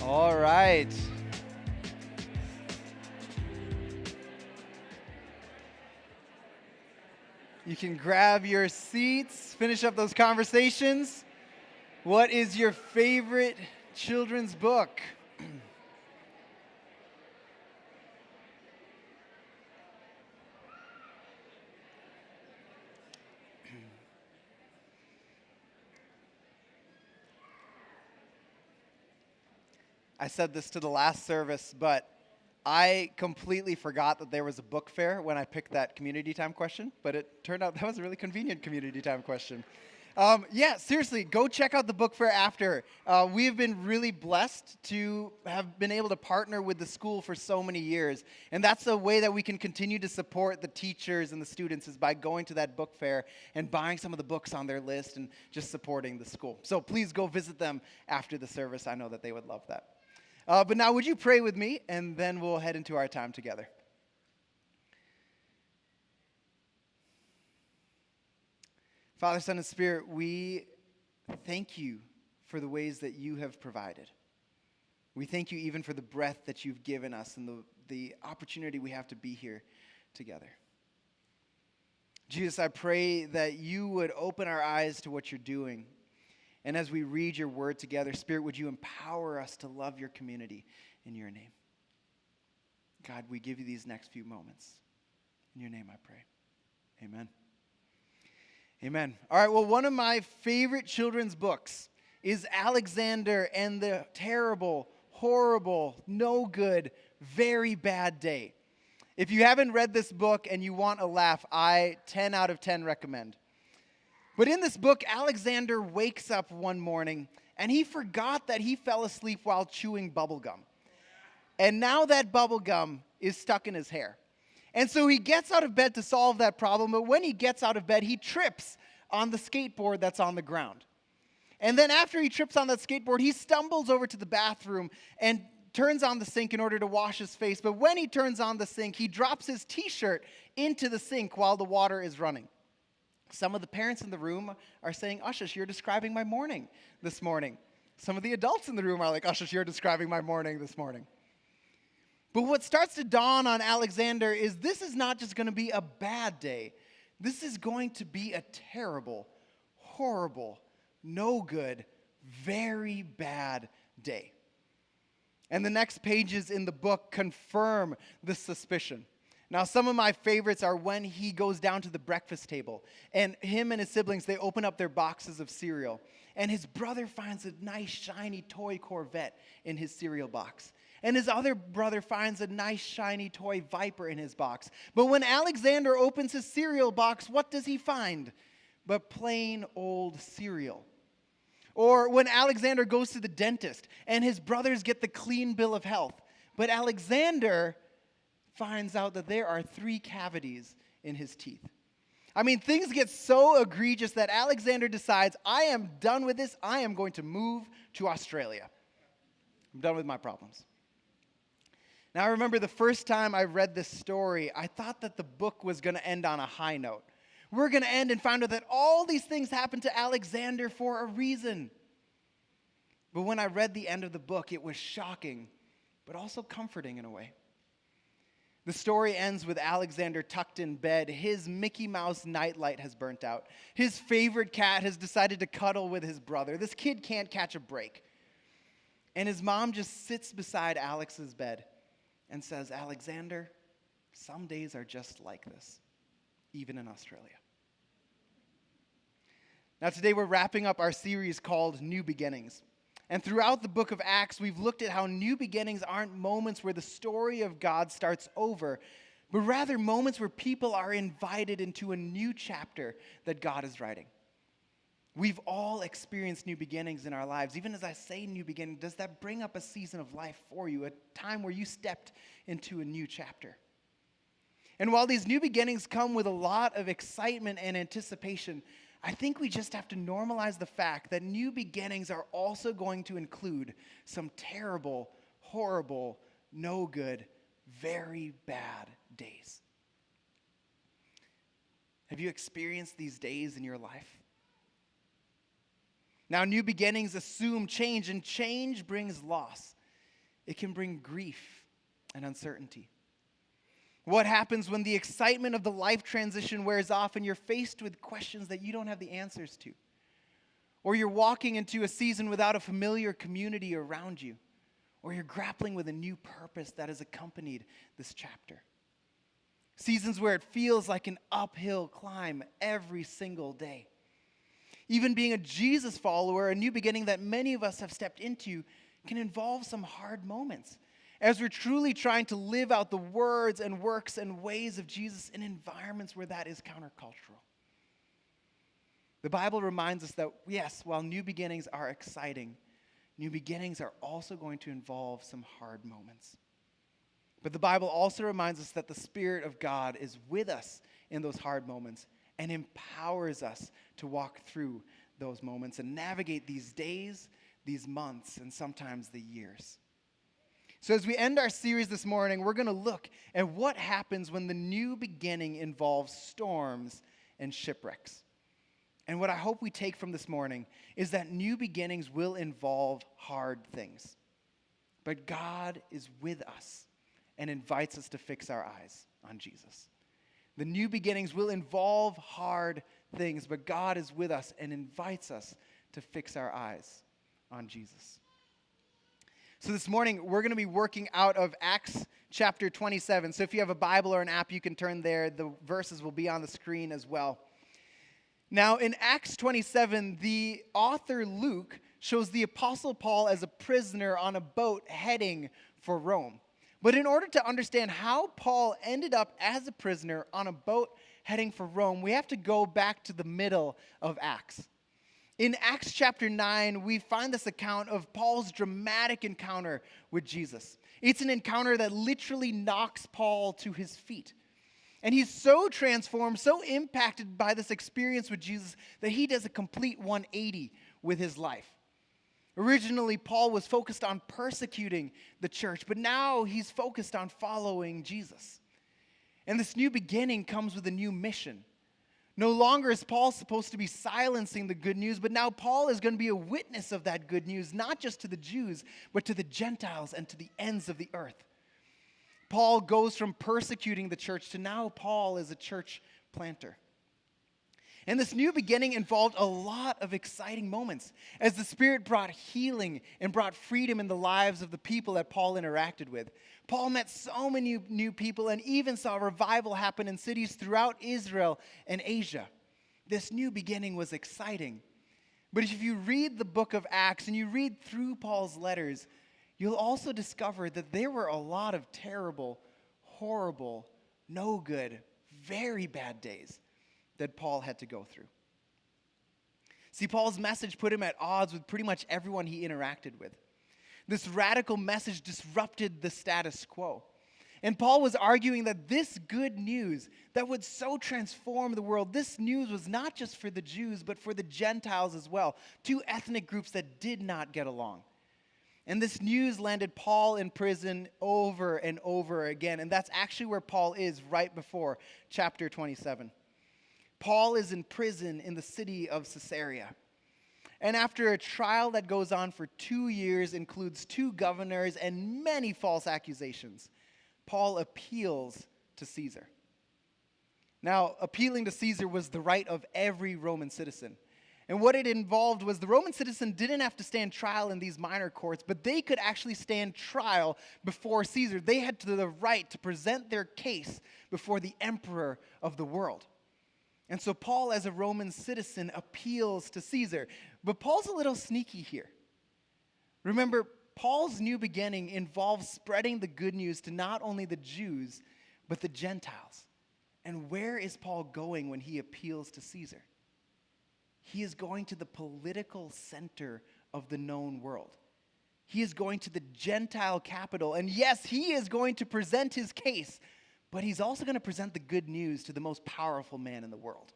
All right. You can grab your seats, finish up those conversations. What is your favorite children's book? I said this to the last service, but I completely forgot that there was a book fair when I picked that community time question, but it turned out that was a really convenient community time question. Yeah, seriously, go check out the book fair after. We have been really blessed to have been able to partner with the school for so many years. And that's the way that we can continue to support the teachers and the students is by going to that book fair and buying some of the books on their list and just supporting the school. So please go visit them after the service. I know that they would love that. But now, would you pray with me, and then we'll head into our time together. Father, Son, and Spirit, we thank you for the ways that you have provided. We thank you even for the breath that you've given us and the opportunity we have to be here together. Jesus, I pray that you would open our eyes to what you're doing. And as we read your word together, Spirit, would you empower us to love your community in your name? God, we give you these next few moments. In your name I pray. Amen. Amen. All right, well, one of my favorite children's books is Alexander and the Terrible, Horrible, No Good, Very Bad Day. If you haven't read this book and you want a laugh, I 10 out of 10 recommend. But in this book, Alexander wakes up one morning and he forgot that he fell asleep while chewing bubble gum. And now that bubble gum is stuck in his hair. And so he gets out of bed to solve that problem, but when he gets out of bed, he trips on the skateboard that's on the ground. And then after he trips on that skateboard, he stumbles over to the bathroom and turns on the sink in order to wash his face. But when he turns on the sink, he drops his t-shirt into the sink while the water is running. Some of the parents in the room are saying, Ushish, you're describing my morning this morning. Some of the adults in the room are like, Ushish, you're describing my morning this morning. But what starts to dawn on Alexander is this is not just going to be a bad day. This is going to be a terrible, horrible, no good, very bad day. And the next pages in the book confirm this suspicion. Now, some of my favorites are when he goes down to the breakfast table, and him and his siblings, they open up their boxes of cereal, and his brother finds a nice, shiny toy Corvette in his cereal box, and his other brother finds a nice, shiny toy Viper in his box. But when Alexander opens his cereal box, what does he find but plain old cereal? Or when Alexander goes to the dentist, and his brothers get the clean bill of health, but Alexander finds out that there are 3 cavities in his teeth. I mean, things get so egregious that Alexander decides, I am done with this. I am going to move to Australia. I'm done with my problems. Now, I remember the first time I read this story, I thought that the book was going to end on a high note. We're going to end and find out that all these things happened to Alexander for a reason. But when I read the end of the book, it was shocking, but also comforting in a way. The story ends with Alexander tucked in bed. His Mickey Mouse nightlight has burnt out. His favorite cat has decided to cuddle with his brother. This kid can't catch a break. And his mom just sits beside Alex's bed and says, Alexander, some days are just like this, even in Australia. Now today we're wrapping up our series called New Beginnings. And throughout the book of Acts, we've looked at how new beginnings aren't moments where the story of God starts over, but rather moments where people are invited into a new chapter that God is writing. We've all experienced new beginnings in our lives. Even as I say new beginning, does that bring up a season of life for you, a time where you stepped into a new chapter? And while these new beginnings come with a lot of excitement and anticipation, I think we just have to normalize the fact that new beginnings are also going to include some terrible, horrible, no good, very bad days. Have you experienced these days in your life? Now, new beginnings assume change, and change brings loss. it can bring grief and uncertainty. What happens when the excitement of the life transition wears off and you're faced with questions that you don't have the answers to? Or you're walking into a season without a familiar community around you? Or you're grappling with a new purpose that has accompanied this chapter? Seasons where it feels like an uphill climb every single day. Even being a Jesus follower, a new beginning that many of us have stepped into, can involve some hard moments as we're truly trying to live out the words and works and ways of Jesus in environments where that is countercultural. The Bible reminds us that, yes, while new beginnings are exciting, new beginnings are also going to involve some hard moments. But the Bible also reminds us that the Spirit of God is with us in those hard moments and empowers us to walk through those moments and navigate these days, these months, and sometimes the years. So as we end our series this morning, we're going to look at what happens when the new beginning involves storms and shipwrecks. And what I hope we take from this morning is that new beginnings will involve hard things. But God is with us and invites us to fix our eyes on Jesus. The new beginnings will involve hard things, but God is with us and invites us to fix our eyes on Jesus. So this morning, we're going to be working out of Acts chapter 27. So if you have a Bible or an app, you can turn there. The verses will be on the screen as well. Now, in Acts 27, the author Luke shows the Apostle Paul as a prisoner on a boat heading for Rome. But in order to understand how Paul ended up as a prisoner on a boat heading for Rome, we have to go back to the middle of Acts. In Acts chapter 9, we find this account of Paul's dramatic encounter with Jesus. It's an encounter that literally knocks Paul to his feet. And he's so transformed, so impacted by this experience with Jesus that he does a complete 180 with his life. Originally, Paul was focused on persecuting the church, but now he's focused on following Jesus. And this new beginning comes with a new mission. No longer is Paul supposed to be silencing the good news, but now Paul is going to be a witness of that good news, not just to the Jews, but to the Gentiles and to the ends of the earth. Paul goes from persecuting the church to now Paul is a church planter. And this new beginning involved a lot of exciting moments as the Spirit brought healing and brought freedom in the lives of the people that Paul interacted with. Paul met so many new people and even saw revival happen in cities throughout Israel and Asia. This new beginning was exciting. But if you read the book of Acts and you read through Paul's letters, you'll also discover that there were a lot of terrible, horrible, no good, very bad days that Paul had to go through. See, Paul's message put him at odds with pretty much everyone he interacted with. This radical message disrupted the status quo. And Paul was arguing that this good news that would so transform the world, this news was not just for the Jews, but for the Gentiles as well, two ethnic groups that did not get along. And this news landed Paul in prison over and over again. And that's actually where Paul is right before chapter 27. Paul is in prison in the city of Caesarea. And after a trial that goes on for 2 years, includes 2 governors and many false accusations, Paul appeals to Caesar. Now, appealing to Caesar was the right of every Roman citizen. And what it involved was the Roman citizen didn't have to stand trial in these minor courts, but they could actually stand trial before Caesar. They had the right to present their case before the emperor of the world. And so Paul, as a Roman citizen, appeals to Caesar. But Paul's a little sneaky here. Remember, Paul's new beginning involves spreading the good news to not only the Jews, but the Gentiles. And where is Paul going when he appeals to Caesar? He is going to the political center of the known world. He is going to the Gentile capital. And yes, he is going to present his case, but he's also going to present the good news to the most powerful man in the world.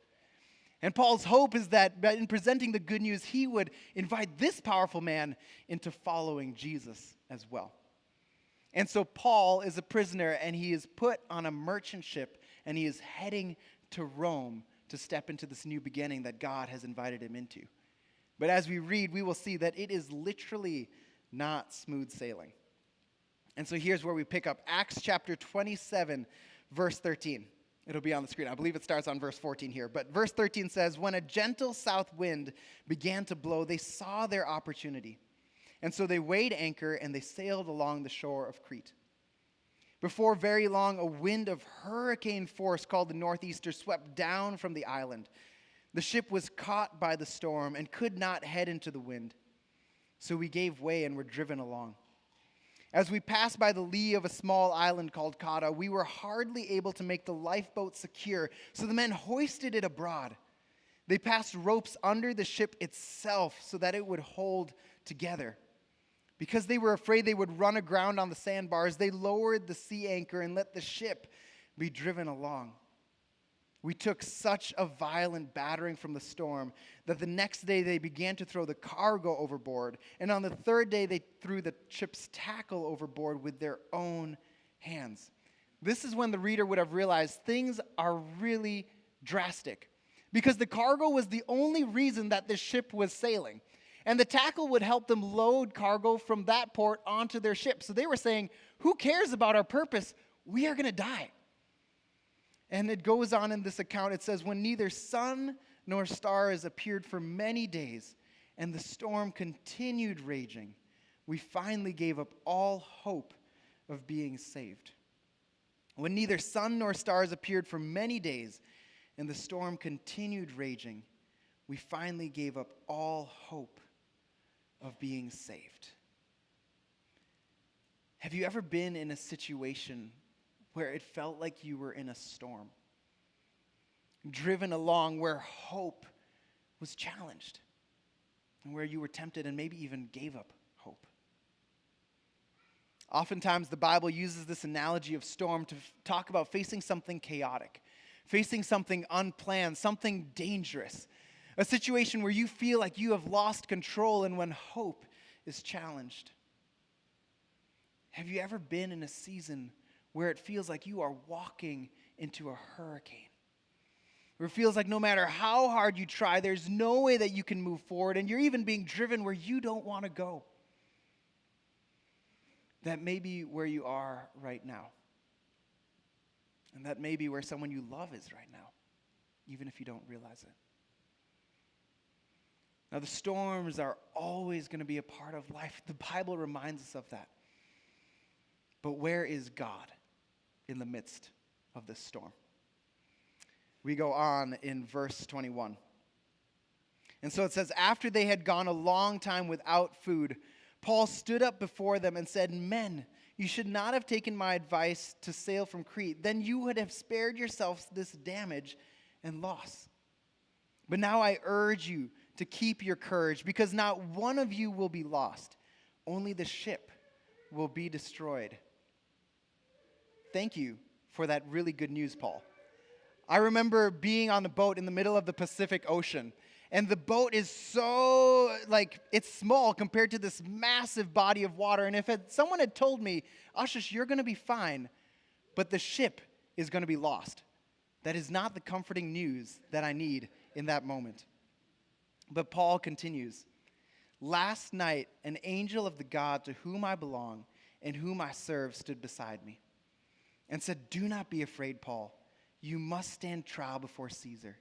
And Paul's hope is that in presenting the good news, he would invite this powerful man into following Jesus as well. And so Paul is a prisoner, and he is put on a merchant ship, and he is heading to Rome to step into this new beginning that God has invited him into. But as we read, we will see that it is literally not smooth sailing. And so here's where we pick up. Acts chapter 27, verse 13. It'll be on the screen. I believe it starts on verse 14 here. But verse 13 says, "When a gentle south wind began to blow, they saw their opportunity. And so they weighed anchor and they sailed along the shore of Crete. Before very long, a wind of hurricane force called the Northeaster swept down from the island. The ship was caught by the storm and could not head into the wind. So we gave way and were driven along. As we passed by the lee of a small island called Cauda, we were hardly able to make the lifeboat secure, so the men hoisted it abroad. They passed ropes under the ship itself so that it would hold together. Because they were afraid they would run aground on the sandbars, they lowered the sea anchor and let the ship be driven along. We took such a violent battering from the storm that the next day they began to throw the cargo overboard. And on the third day, they threw the ship's tackle overboard with their own hands." This is when the reader would have realized things are really drastic, because the cargo was the only reason that this ship was sailing. And the tackle would help them load cargo from that port onto their ship. So they were saying, who cares about our purpose? We are going to die. And it goes on in this account. It says, "When neither sun nor stars appeared for many days, and the storm continued raging, we finally gave up all hope of being saved." When neither sun nor stars appeared for many days, and the storm continued raging, we finally gave up all hope of being saved. Have you ever been in a situation where it felt like you were in a storm, driven along where hope was challenged, and where you were tempted and maybe even gave up hope? Oftentimes, the Bible uses this analogy of storm to talk about facing something chaotic, facing something unplanned, something dangerous, a situation where you feel like you have lost control and when hope is challenged. Have you ever been in a season where it feels like you are walking into a hurricane? Where it feels like no matter how hard you try, there's no way that you can move forward, and you're even being driven where you don't want to go? That may be where you are right now. And that may be where someone you love is right now, even if you don't realize it. Now, the storms are always going to be a part of life. The Bible reminds us of that. But where is God in the midst of this storm? We go on in verse 21. And so it says, "After they had gone a long time without food, Paul stood up before them and said, 'Men, you should not have taken my advice to sail from Crete. Then you would have spared yourselves this damage and loss. But now I urge you to keep your courage, because not one of you will be lost. Only the ship will be destroyed.'" Thank you for that really good news, Paul. I remember being on the boat in the middle of the Pacific Ocean, and the boat is so, it's small compared to this massive body of water. And if someone had told me, "Ashish, you're going to be fine, but the ship is going to be lost," that is not the comforting news that I need in that moment. But Paul continues, "Last night, an angel of the God to whom I belong and whom I serve stood beside me and said, 'Do not be afraid, Paul. You must stand trial before Caesar.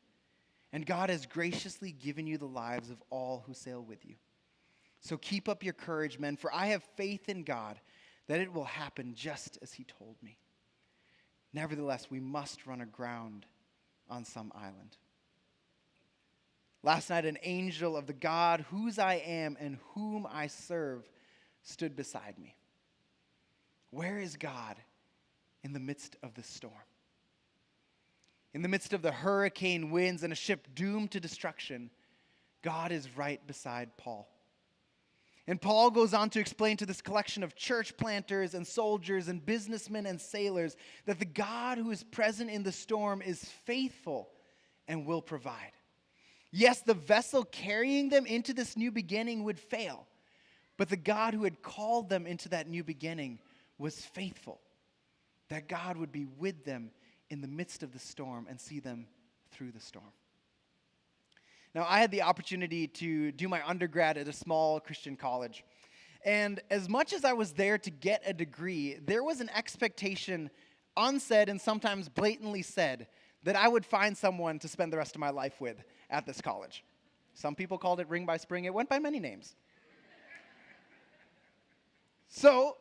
And God has graciously given you the lives of all who sail with you. So keep up your courage, men, for I have faith in God that it will happen just as he told me. Nevertheless, we must run aground on some island.' Last night, an angel of the God whose I am and whom I serve stood beside me." Where is God in the midst of the storm? In the midst of the hurricane winds and a ship doomed to destruction, God is right beside Paul. And Paul goes on to explain to this collection of church planters and soldiers and businessmen and sailors that the God who is present in the storm is faithful and will provide. Yes, the vessel carrying them into this new beginning would fail, but the God who had called them into that new beginning was faithful, that God would be with them in the midst of the storm and see them through the storm. Now, I had the opportunity to do my undergrad at a small Christian college. And as much as I was there to get a degree, there was an expectation, unsaid and sometimes blatantly said, that I would find someone to spend the rest of my life with at this college. Some people called it Ring by Spring. It went by many names. So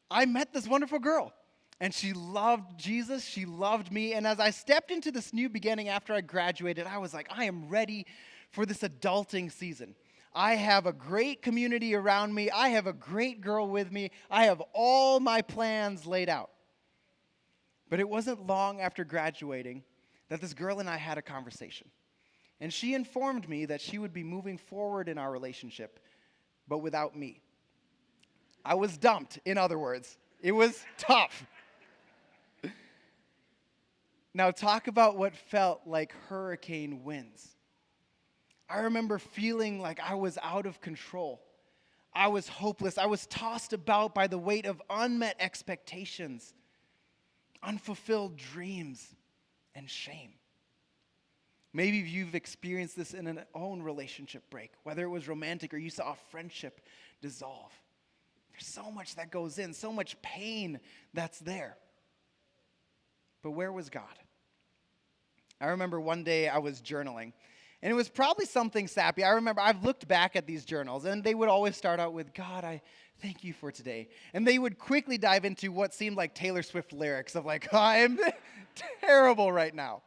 I met this wonderful girl, and she loved Jesus. She loved me. And as I stepped into this new beginning after I graduated, I was like, I am ready for this adulting season. I have a great community around me. I have a great girl with me. I have all my plans laid out. But it wasn't long after graduating that this girl and I had a conversation. And she informed me that she would be moving forward in our relationship, but without me. I was dumped, in other words. It was tough. Now, talk about what felt like hurricane winds. I remember feeling like I was out of control. I was hopeless. I was tossed about by the weight of unmet expectations, unfulfilled dreams, and shame. Maybe you've experienced this in an own relationship break, whether it was romantic or you saw a friendship dissolve. There's so much that goes in, so much pain that's there. But where was God? I remember one day I was journaling, and it was probably something sappy. I remember I've looked back at these journals, and they would always start out with, God, I thank you for today. And they would quickly dive into what seemed like Taylor Swift lyrics of like, I'm terrible right now.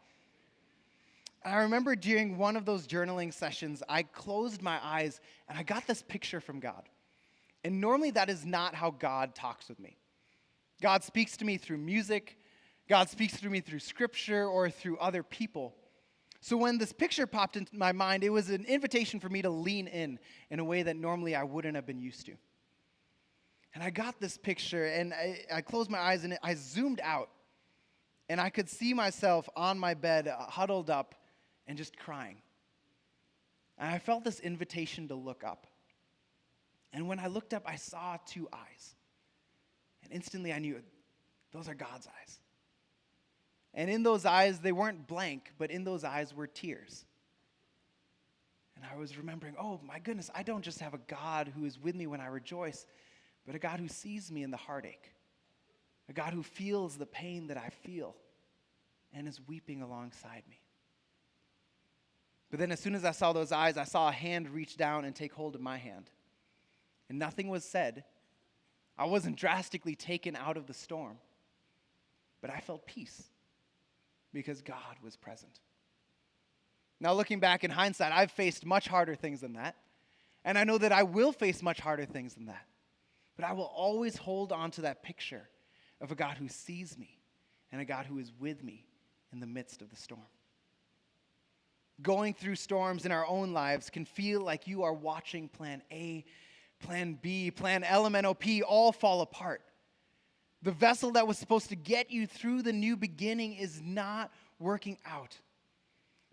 I remember during one of those journaling sessions, I closed my eyes, and I got this picture from God. And normally that is not how God talks with me. God speaks to me through music. God speaks through me through scripture or through other people. So when this picture popped into my mind, it was an invitation for me to lean in a way that normally I wouldn't have been used to. And I got this picture, and I closed my eyes, and I zoomed out. And I could see myself on my bed, huddled up, and just crying. And I felt this invitation to look up. And when I looked up, I saw two eyes. And instantly I knew those are God's eyes. And in those eyes, they weren't blank, but in those eyes were tears. And I was remembering, oh my goodness, I don't just have a God who is with me when I rejoice, but a God who sees me in the heartache. A God who feels the pain that I feel and is weeping alongside me. But then as soon as I saw those eyes, I saw a hand reach down and take hold of my hand. And nothing was said. I wasn't drastically taken out of the storm. But I felt peace because God was present. Now, looking back in hindsight, I've faced much harder things than that. And I know that I will face much harder things than that. But I will always hold on to that picture of a God who sees me and a God who is with me in the midst of the storm. Going through storms in our own lives can feel like you are watching plan A, plan B, plan LMNOP all fall apart. The vessel that was supposed to get you through the new beginning is not working out.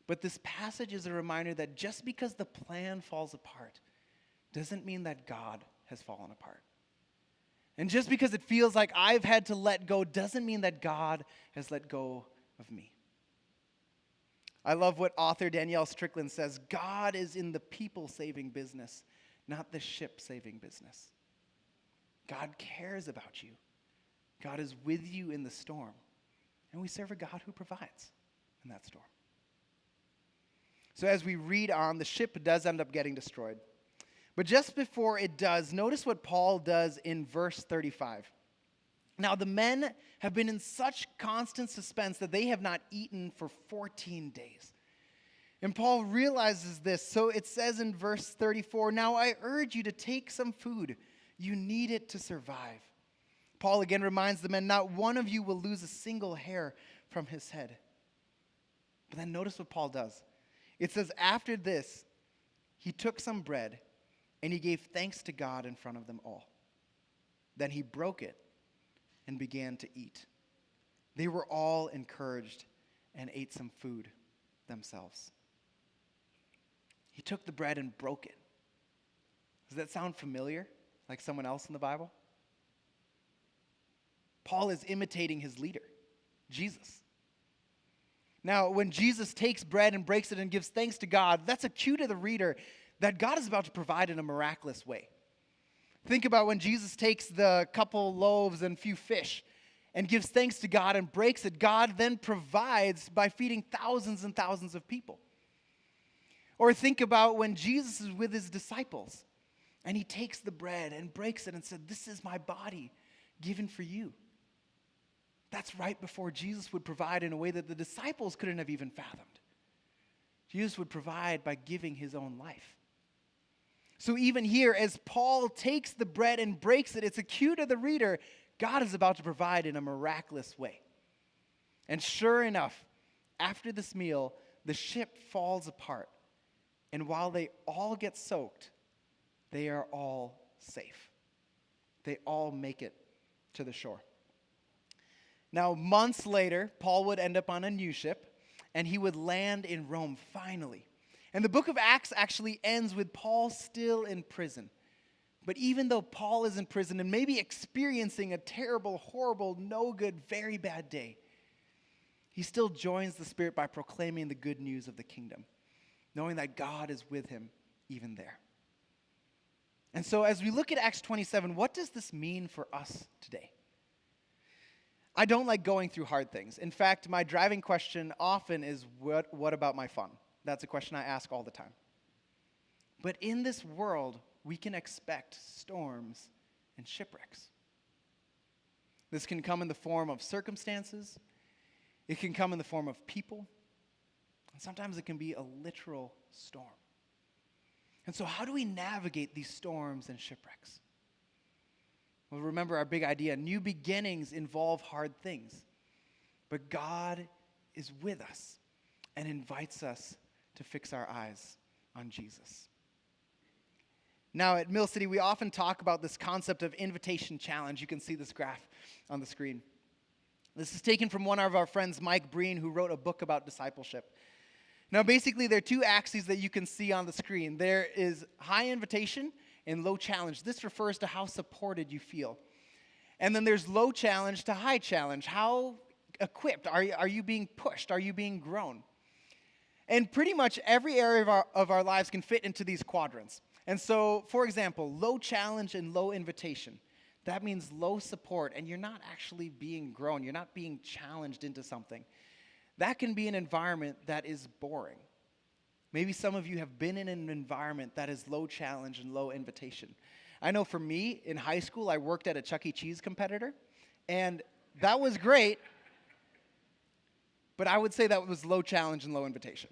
But this passage is a reminder that just because the plan falls apart doesn't mean that God has fallen apart. And just because it feels like I've had to let go doesn't mean that God has let go of me. I love what author Danielle Strickland says. God is in the people-saving business, not the ship-saving business. God cares about you. God is with you in the storm. And we serve a God who provides in that storm. So as we read on, the ship does end up getting destroyed. But just before it does, notice what Paul does in verse 35. Now the men have been in such constant suspense that they have not eaten for 14 days. And Paul realizes this, so it says in verse 34, now I urge you to take some food. You need it to survive. Paul again reminds the men, not one of you will lose a single hair from his head. But then notice what Paul does. It says, after this, he took some bread and he gave thanks to God in front of them all. Then he broke it and began to eat. They were all encouraged and ate some food themselves. He took the bread and broke it. Does that sound familiar? Like someone else in the Bible? Paul is imitating his leader, Jesus. Now, when Jesus takes bread and breaks it and gives thanks to God, that's a cue to the reader that God is about to provide in a miraculous way. Think about when Jesus takes the couple loaves and few fish and gives thanks to God and breaks it. God then provides by feeding thousands and thousands of people. Or think about when Jesus is with his disciples and he takes the bread and breaks it and said, "This is my body given for you." That's right before Jesus would provide in a way that the disciples couldn't have even fathomed. Jesus would provide by giving his own life. So even here, as Paul takes the bread and breaks it, it's a cue to the reader, God is about to provide in a miraculous way. And sure enough, after this meal, the ship falls apart. And while they all get soaked, they are all safe. They all make it to the shore. Now, months later, Paul would end up on a new ship, and he would land in Rome finally. And the book of Acts actually ends with Paul still in prison. But even though Paul is in prison and maybe experiencing a terrible, horrible, no good, very bad day, he still joins the Spirit by proclaiming the good news of the kingdom, knowing that God is with him even there. And so as we look at Acts 27, what does this mean for us today? I don't like going through hard things. In fact, my driving question often is, what about my fun? That's a question I ask all the time. But in this world, we can expect storms and shipwrecks. This can come in the form of circumstances. It can come in the form of people. And sometimes it can be a literal storm. And so how do we navigate these storms and shipwrecks? Well, remember our big idea. New beginnings involve hard things. But God is with us and invites us to fix our eyes on Jesus. Now, at Mill City, we often talk about this concept of invitation challenge. You can see this graph on the screen. This is taken from one of our friends, Mike Breen, who wrote a book about discipleship. Now, basically, there are two axes that you can see on the screen. There is high invitation and low challenge. This refers to how supported you feel. And then there's low challenge to high challenge. How equipped? Are you being pushed? Are you being grown? And pretty much every area of our lives can fit into these quadrants. And so, for example, low challenge and low invitation. That means low support, and you're not actually being grown. You're not being challenged into something. That can be an environment that is boring. Maybe some of you have been in an environment that is low challenge and low invitation. I know for me, in high school, I worked at a Chuck E. Cheese competitor, and that was great, but I would say that was low challenge and low invitation.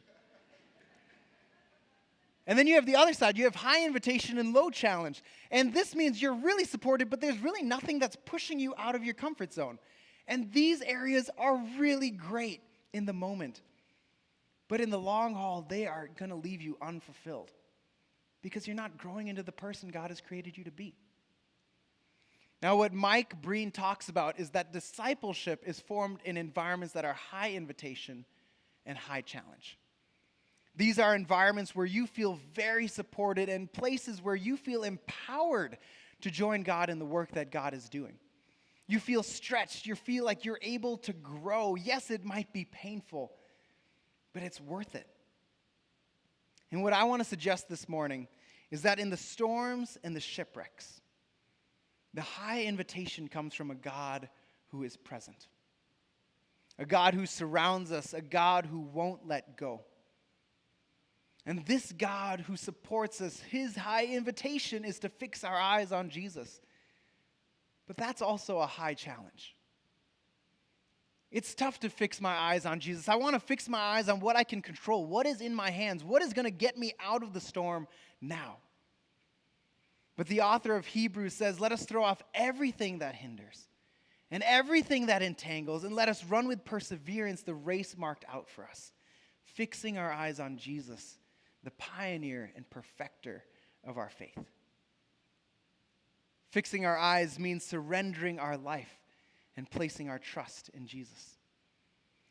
And then you have the other side. You have high invitation and low challenge. And this means you're really supported, but there's really nothing that's pushing you out of your comfort zone. And these areas are really great in the moment. But in the long haul, they are going to leave you unfulfilled because you're not growing into the person God has created you to be. Now, what Mike Breen talks about is that discipleship is formed in environments that are high invitation and high challenge. These are environments where you feel very supported and places where you feel empowered to join God in the work that God is doing. You feel stretched. You feel like you're able to grow. Yes, it might be painful, but it's worth it. And what I want to suggest this morning is that in the storms and the shipwrecks, the high invitation comes from a God who is present, a God who surrounds us, a God who won't let go. And this God who supports us, his high invitation is to fix our eyes on Jesus. But that's also a high challenge. It's tough to fix my eyes on Jesus. I want to fix my eyes on what I can control, what is in my hands, what is going to get me out of the storm now. But the author of Hebrews says, let us throw off everything that hinders and everything that entangles, and let us run with perseverance the race marked out for us, fixing our eyes on Jesus, the pioneer and perfecter of our faith. Fixing our eyes means surrendering our life and placing our trust in Jesus.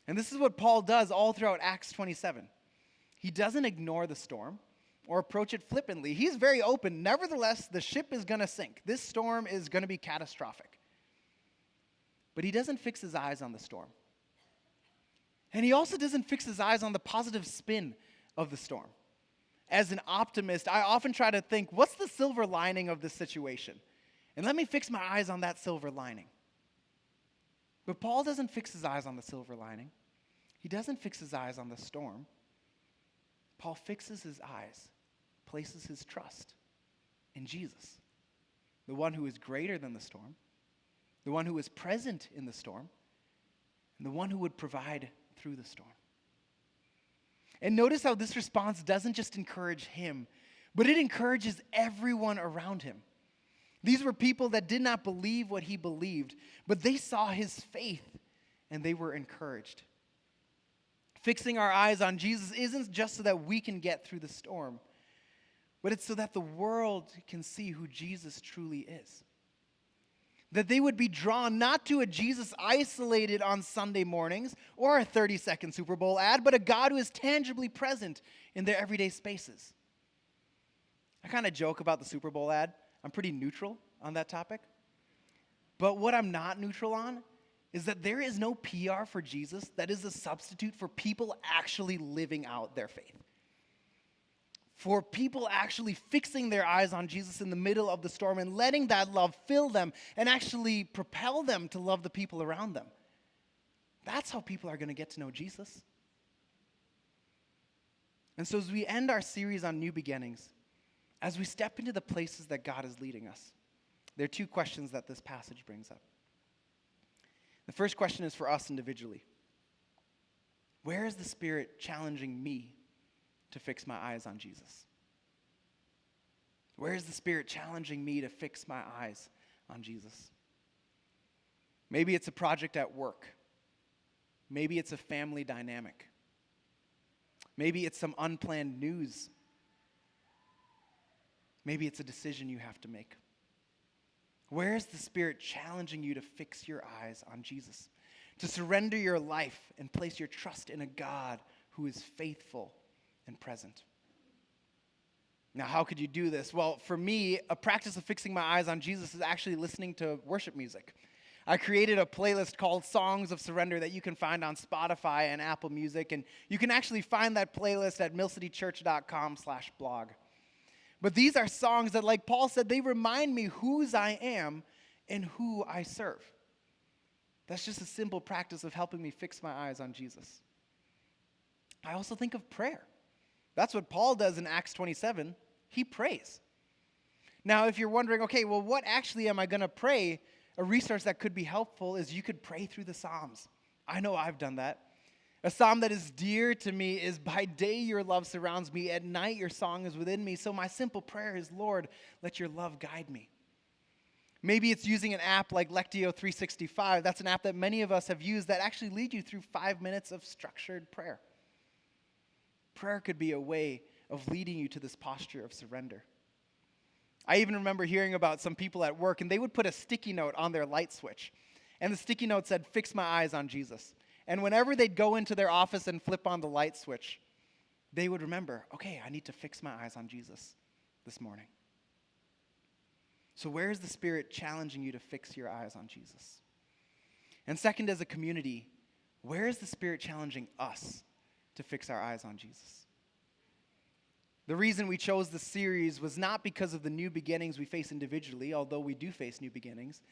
And this is what Paul does all throughout Acts 27. He doesn't ignore the storm or approach it flippantly. He's very open. Nevertheless, the ship is going to sink. This storm is going to be catastrophic. But he doesn't fix his eyes on the storm. And he also doesn't fix his eyes on the positive spin of the storm. as an optimist, I often try to think, what's the silver lining of this situation? And let me fix my eyes on that silver lining. But Paul doesn't fix his eyes on the silver lining. He doesn't fix his eyes on the storm. Paul fixes his eyes, places his trust in Jesus, the one who is greater than the storm, the one who is present in the storm, and the one who would provide through the storm. And notice how this response doesn't just encourage him, but it encourages everyone around him. These were people that did not believe what he believed, but they saw his faith and they were encouraged. Fixing our eyes on Jesus isn't just so that we can get through the storm, but it's so that the world can see who Jesus truly is. That they would be drawn not to a Jesus isolated on Sunday mornings or a 30-second Super Bowl ad, but a God who is tangibly present in their everyday spaces. I kind of joke about the Super Bowl ad. I'm pretty neutral on that topic. But what I'm not neutral on is that there is no PR for Jesus that is a substitute for people actually living out their faith. For people actually fixing their eyes on Jesus in the middle of the storm and letting that love fill them and actually propel them to love the people around them. That's how people are going to get to know Jesus. And so as we end our series on new beginnings, as we step into the places that God is leading us, there are two questions that this passage brings up. The first question is for us individually. Where is the Spirit challenging me to fix my eyes on Jesus? Where is the Spirit challenging me to fix my eyes on Jesus? Maybe it's a project at work. Maybe it's a family dynamic. Maybe it's some unplanned news. Maybe it's a decision you have to make. Where is the Spirit challenging you to fix your eyes on Jesus? To surrender your life and place your trust in a God who is faithful and present. Now, how could you do this? Well, for me, a practice of fixing my eyes on Jesus is actually listening to worship music. I created a playlist called Songs of Surrender that you can find on Spotify and Apple Music, and you can actually find that playlist at millcitychurch.com/blog. But these are songs that, like Paul said, they remind me whose I am and who I serve. That's just a simple practice of helping me fix my eyes on Jesus. I also think of prayer. That's what Paul does in Acts 27. He prays. Now, if you're wondering, okay, well, what actually am I going to pray? A resource that could be helpful is you could pray through the Psalms. I know I've done that. A psalm that is dear to me is, by day your love surrounds me, at night your song is within me. So my simple prayer is, Lord, let your love guide me. Maybe it's using an app like Lectio 365. That's an app that many of us have used that actually leads you through 5 minutes of structured prayer. Prayer could be a way of leading you to this posture of surrender. I even remember hearing about some people at work, and they would put a sticky note on their light switch. And the sticky note said, "Fix my eyes on Jesus." And whenever they'd go into their office and flip on the light switch, they would remember, okay, I need to fix my eyes on Jesus this morning. So where is the Spirit challenging you to fix your eyes on Jesus? And second, as a community, where is the Spirit challenging us to fix our eyes on Jesus? The reason we chose this series was not because of the new beginnings we face individually, although we do face new beginnings,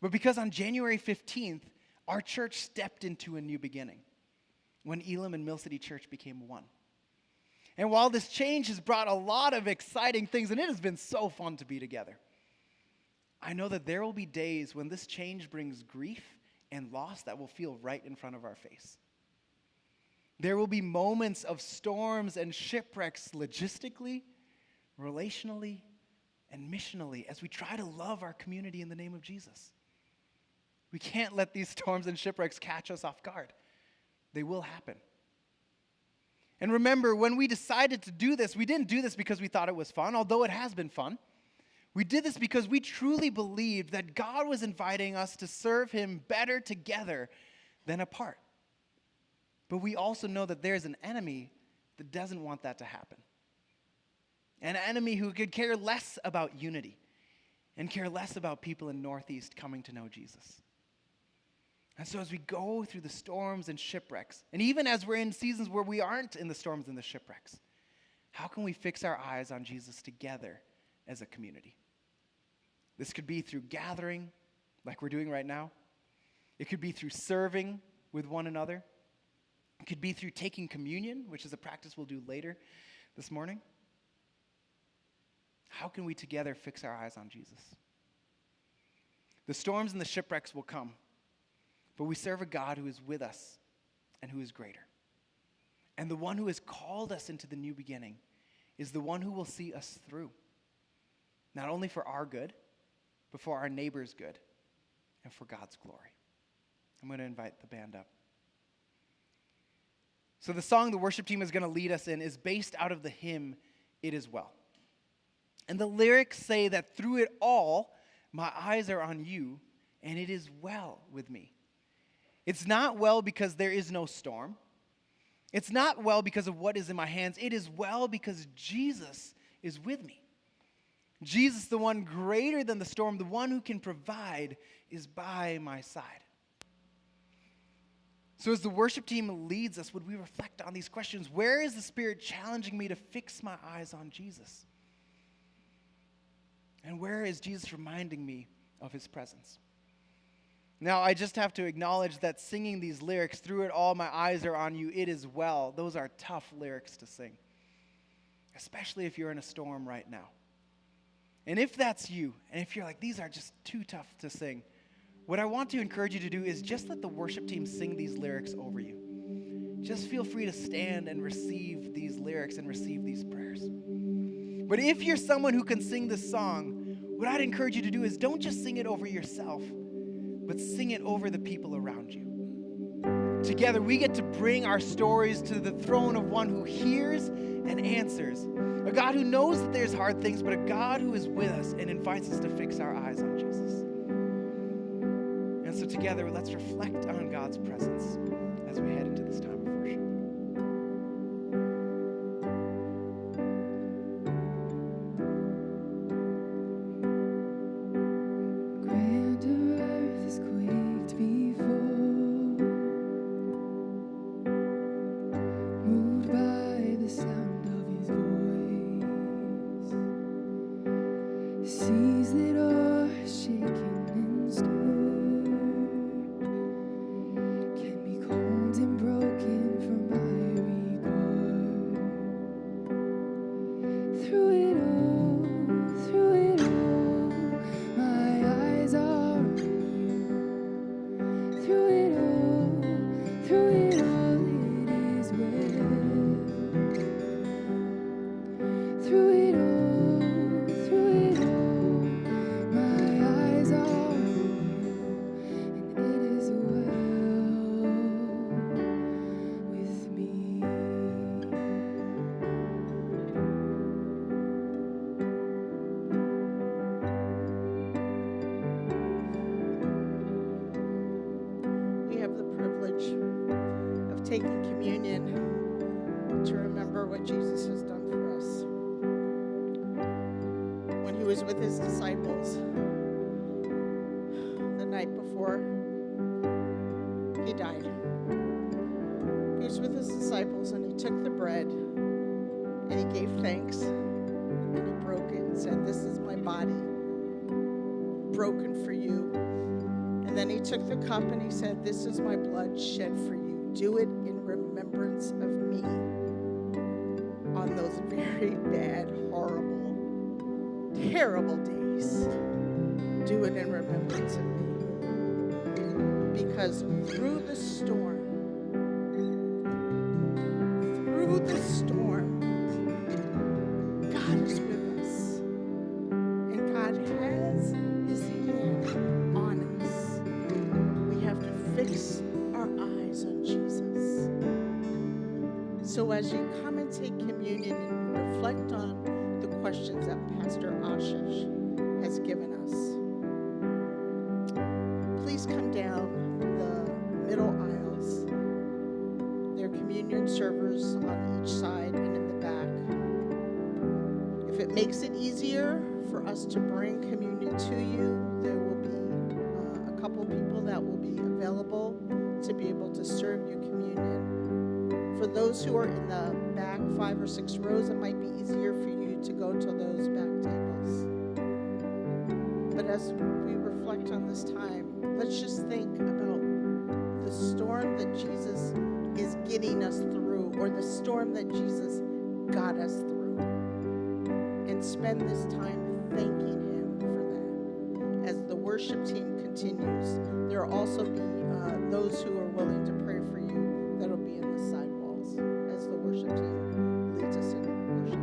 but because on January 15th, our church stepped into a new beginning when Elam and Mill City Church became one. And while this change has brought a lot of exciting things, and it has been so fun to be together, I know that there will be days when this change brings grief and loss that will feel right in front of our face. There will be moments of storms and shipwrecks logistically, relationally, and missionally as we try to love our community in the name of Jesus. We can't let these storms and shipwrecks catch us off guard. They will happen. And remember, when we decided to do this, we didn't do this because we thought it was fun, although it has been fun. We did this because we truly believed that God was inviting us to serve Him better together than apart. But we also know that there's an enemy that doesn't want that to happen. An enemy who could care less about unity and care less about people in Northeast coming to know Jesus. And so as we go through the storms and shipwrecks, and even as we're in seasons where we aren't in the storms and the shipwrecks, how can we fix our eyes on Jesus together as a community? This could be through gathering, like we're doing right now. It could be through serving with one another. It could be through taking communion, which is a practice we'll do later this morning. How can we together fix our eyes on Jesus? The storms and the shipwrecks will come, but we serve a God who is with us and who is greater. And the one who has called us into the new beginning is the one who will see us through, not only for our good, but for our neighbor's good and for God's glory. I'm going to invite the band up. So the song the worship team is going to lead us in is based out of the hymn, It Is Well. And the lyrics say that through it all, my eyes are on you, and it is well with me. It's not well because there is no storm. It's not well because of what is in my hands. It is well because Jesus is with me. Jesus, the one greater than the storm, the one who can provide, is by my side. So as the worship team leads us, would we reflect on these questions? Where is the Spirit challenging me to fix my eyes on Jesus? And where is Jesus reminding me of his presence? Now, I just have to acknowledge that singing these lyrics, through it all, my eyes are on you, it is well, those are tough lyrics to sing, especially if you're in a storm right now. And if that's you, and if you're like, these are just too tough to sing, what I want to encourage you to do is just let the worship team sing these lyrics over you. Just feel free to stand and receive these lyrics and receive these prayers. But if you're someone who can sing this song, what I'd encourage you to do is don't just sing it over yourself, but sing it over the people around you. Together, we get to bring our stories to the throne of one who hears and answers. A God who knows that there's hard things, but a God who is with us and invites us to fix our eyes on Jesus. And so together, let's reflect on God's presence as we head into this time of worship. Taking communion to remember what Jesus has done for us. When he was with his disciples the night before he died, he was with his disciples and he took the bread and he gave thanks and he broke it and said, "This is my body broken for you." And then he took the cup and he said, "This is my blood shed for you. Do it in remembrance of me." On those very bad, horrible, terrible days, do it in remembrance of me. Because through the storm, God is with us. And God has his hand on us. We have to fix our eyes on Jesus. So as you come and take communion and reflect on the questions that Pastor Ashish has given us, please come down the middle aisles. There are communion servers on each side and in the back. If it makes it easier for us to bring communion to you, there will be a couple people that will be available to be able to serve you communion For those who are in the back 5 or 6 rows, it might be easier for you to go to those back tables. But as we reflect on this time, let's just think about the storm that Jesus is getting us through, or the storm that Jesus got us through, and spend this time thanking him for that. As the worship team continues, there will also be those who are willing to pray for you that'll be in the side walls as the worship team leads us in worship.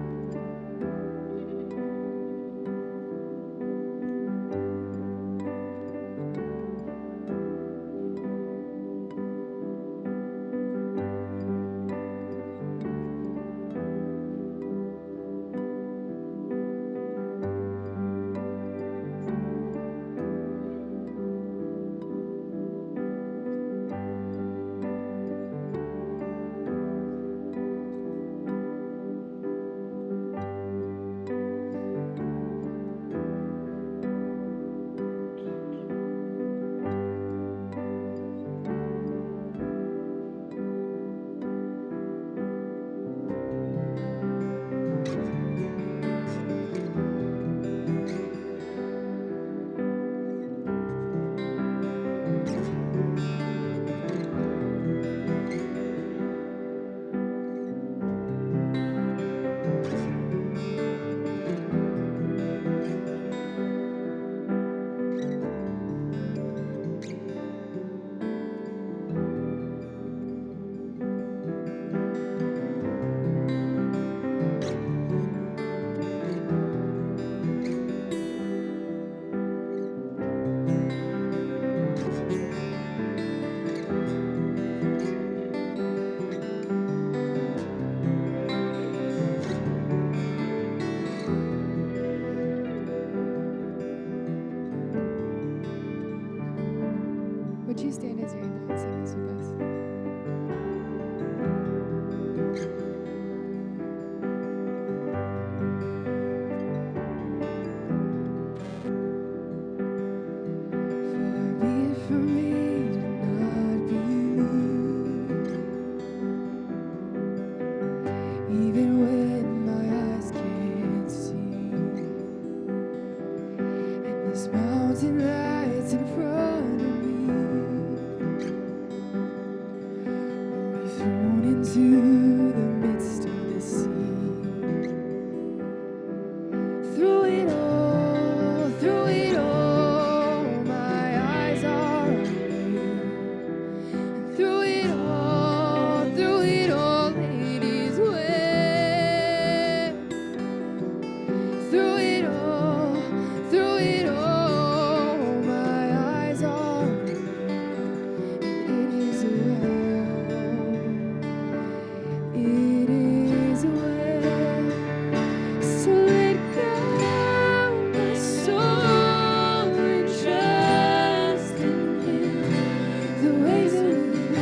Would you stand as your and sing this with us? Far be it from me to not believe, even when my eyes can't see, and this mountain lies in front of me. Thrown into the midst of the sea. Through it all, my eyes are on you. And through it all, it is well. Through it all, my eyes are on you. And it is well. It is well, so let go my soul and trust in Him. The ways of Him,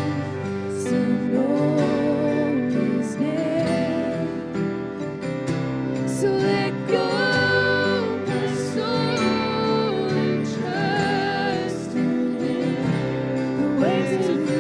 so know His name. So let go my soul and trust in Him. The ways of Him.